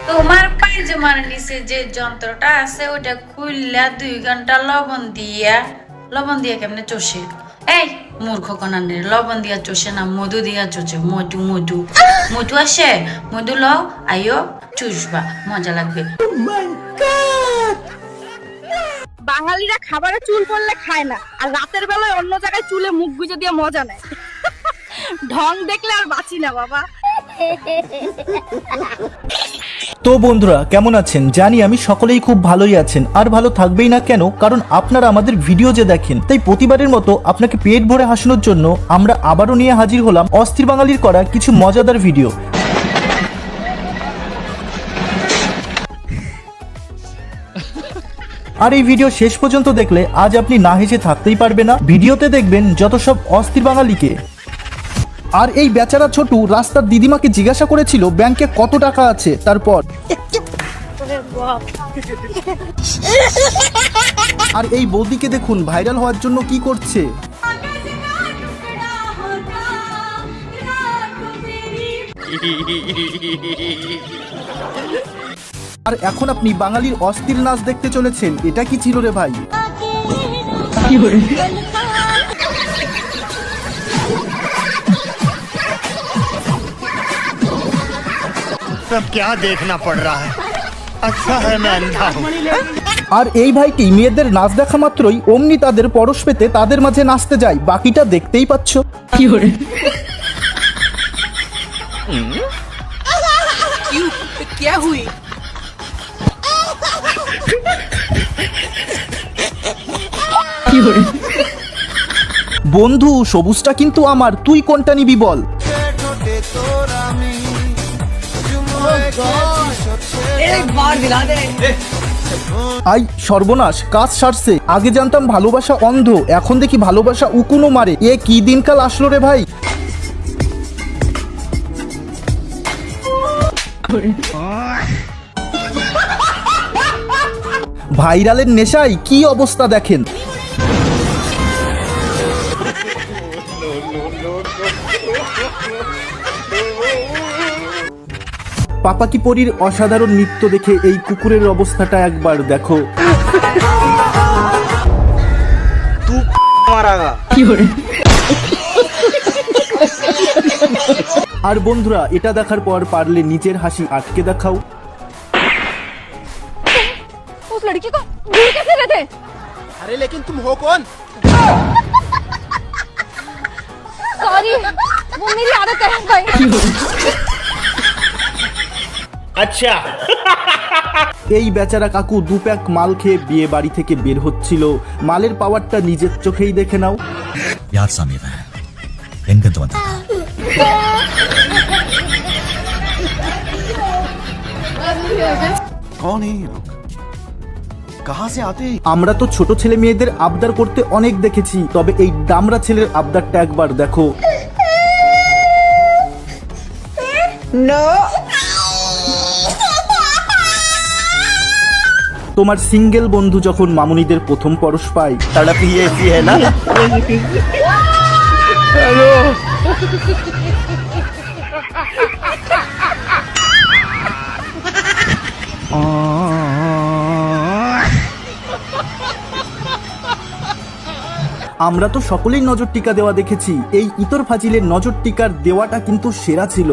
তোমার পায়জামার নিচে যে যন্ত্রটা আছে ওটা খুললা 2 ঘন্টা লবণ দিয়া কেমনে চষে? এই মূর্খ কনানের, লবণ দিয়া চষে না, মধু দিয়া চষে। মধু আসে, মধু লও, আইও চুষবা, মজা লাগবে। বাঙালিরা খাবারে চুল পড়লে খায় না, আর রাতের বেলায় অন্য জায়গায় চুলে মুখ গুজে দিয়ে মজা নেয়। ঢং দেখলে আর বাঁচি না বাবা। তো বন্ধুরা কেমন আছেন? জানি আমি সকলেই খুব ভালোই আছেন, আর ভালো থাকবেই না কেন, কারণ আপনারা আমাদের ভিডিও যে দেখেন। তাই প্রতিবারের মতো আপনাকে পেট ভরে হাসানোর জন্য আমরা আবারও নিয়ে হাজির হলাম অস্থির বাঙালির করা কিছু মজাদার ভিডিও। আর এই ভিডিও শেষ পর্যন্ত দেখলে আজ আপনি না হেসে থাকতেই পারবে না। ভিডিওতে দেখবেন যত সব অস্থির বাঙালিকে। আর এই বেচারা ছোটু রাস্তার দিদিমাকে জিজ্ঞাসা করেছিল ব্যাংকে কত টাকা আছে। তারপর আর এই বৌদিকে দেখুন ভাইরাল হওয়ার জন্য কি করছে। আর এখন আপনি বাঙালির অস্থির নাচ দেখতে চলেছেন। এটা কি ছিল রে ভাই? सब क्या देखना पड़ रहा है। अच्छा है मैं अंधा हूं। আর এই ভাইটি মেয়েদের নাচ দেখা মাত্রই অমনি তাদের পরশ পেতে তাদের মাঝে নাচতে যায়। বাকিটা দেখতেই পাচ্ছ। বন্ধু সবুজটা কিন্তু আমার, তুই কোনটা নিবি বল? আই সর্বনাশ, কাজ সারছে। আগে জানতাম ভালোবাসা অন্ধ, এখন দেখি ভালোবাসা উকুনও মারে। এ কি দিনকাল আসলো রে ভাই। ভাইরালের নেশায় কি অবস্থা দেখেন। পাপা কি পরীর অসাধারণ নৃত্য দেখে এই কুকুরের অবস্থাটা একবার দেখো। আর বন্ধুরা এটা দেখার পর পারলে নিজের হাসি আটকে দেখাও। उस लड़की को दूर कैसे रहते? अरे लेकिन तुम हो कौन? सॉरी, वो मेरी आदत है भाई। अच्छा। এই বেচারা কাকু 2 প্যাক মাল খেয়ে বিয়ে বাড়ি থেকে বের হচ্ছিল। মালের পাওয়ারটা নিজের চোখেই দেখে নাও। यार सामी है इनका तो बता कौन है ये लोग? कहां से आते हैं? আমরা তো ছোট ছেলে মেয়েদের আবদার করতে অনেক দেখেছি, তবে এই দামড়া ছেলের আবদারটা একবার দেখো। তোমার সিঙ্গেল বন্ধু যখন মামুনিদের প্রথম পরশ পায়। तड़प ही ऐसी है ना। আমরা তো সকলেই নজর টিকা দেওয়া দেখেছি, এই ইতর ফাজিলের নজর টিকার দেওয়াটা কিন্তু সেরা ছিল।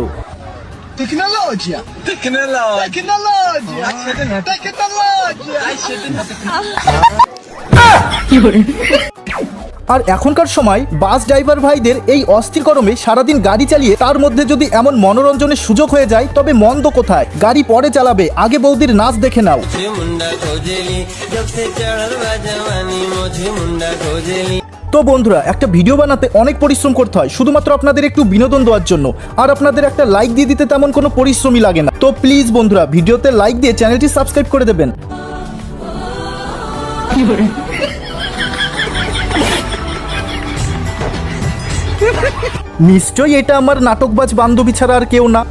আর এখনকার সময় বাস ড্রাইভার ভাইদের এই অস্থির গরমে সারাদিন গাড়ি চালিয়ে তার মধ্যে যদি এমন মনোরঞ্জনের সুযোগ হয়ে যায় তবে মন্দ কোথায়। গাড়ি পরে চালাবে, আগে বৌদির নাচ দেখে নাও। তো বন্ধুরা একটা ভিডিও বানাতে অনেক পরিশ্রম করতে হয় শুধুমাত্র আপনাদের একটু বিনোদন দেওয়ার জন্য, আর আপনাদের একটা লাইক দিয়ে দিতে তেমন কোনো পরিশ্রমই লাগে না। তো প্লিজ বন্ধুরা ভিডিওতে লাইক দিয়ে চ্যানেলটি সাবস্ক্রাইব করে দেবেন। নিশ্চয়ই এটা আমার নাটকবাজ বান্ধবী ছাড়া আর কেউ না।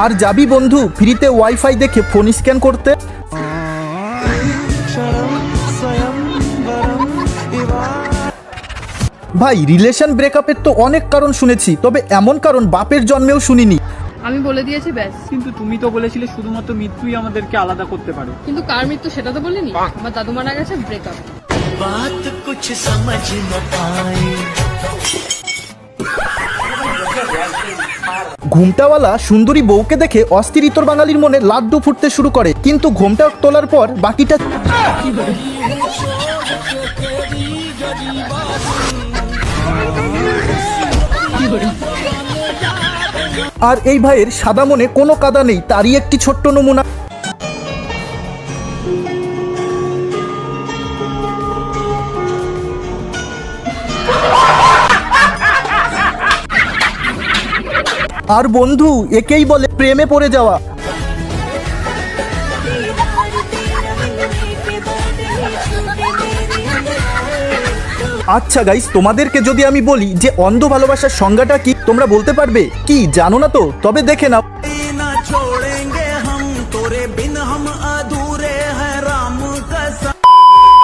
আর যাবি বন্ধু ফ্রিতে ওয়াইফাই দেখে ফোন স্ক্যান করতে। ভাই রিলেশন ব্রেকআপের তো অনেক কারণ শুনেছি, তবে এমন কারণ বাপের জন্মেও শুনিনি। আমি বলে দিয়েছি ব্যাস। কিন্তু তুমি তো বলেছিলে শুধুমাত্র মৃত্যুই আমাদেরকে আলাদা করতে পারে। কিন্তু কার মৃত্যু সেটা তো বলিনি। আমার দাদু মারা গেছে, ব্রেকআপ। ঘুমটাওয়ালা সুন্দরী বউকে দেখে অস্থির ইতর বাঙালির মনে লাড্ডু ফুটতে শুরু করে, কিন্তু ঘুমটা তোলার পর বাকিটা। আর এই ভাইয়ের সাদা মনে কোনো কাদা নেই, তারই একটি ছোট্ট নমুনা। আর বন্ধু, একেই বলে প্রেমে পড়ে যাওয়া। আচ্ছা গাইস, তোমাদেরকে যদি আমি বলি যে অন্ধ ভালোবাসার সংজ্ঞাটা কি, তোমরা বলতে পারবে কি? জানো না তো? তবে দেখে নাও।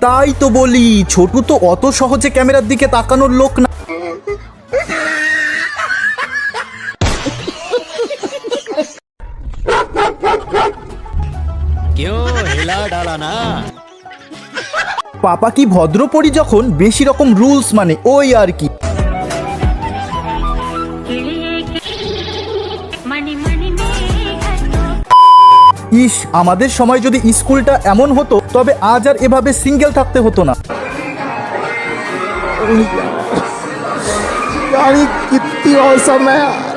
তাই তো বলি, ছোটু তো অত সহজে ক্যামেরার দিকে তাকানোর লোক না। পাপা কি ভদ্রপরি যখন বেশি রকম রুলস মানে, ওই আর কি। ইস, আমাদের সময় যদি স্কুলটা এমন হতো তবে আজ আর এভাবে সিঙ্গেল থাকতে হতো না। कितनी औसम है।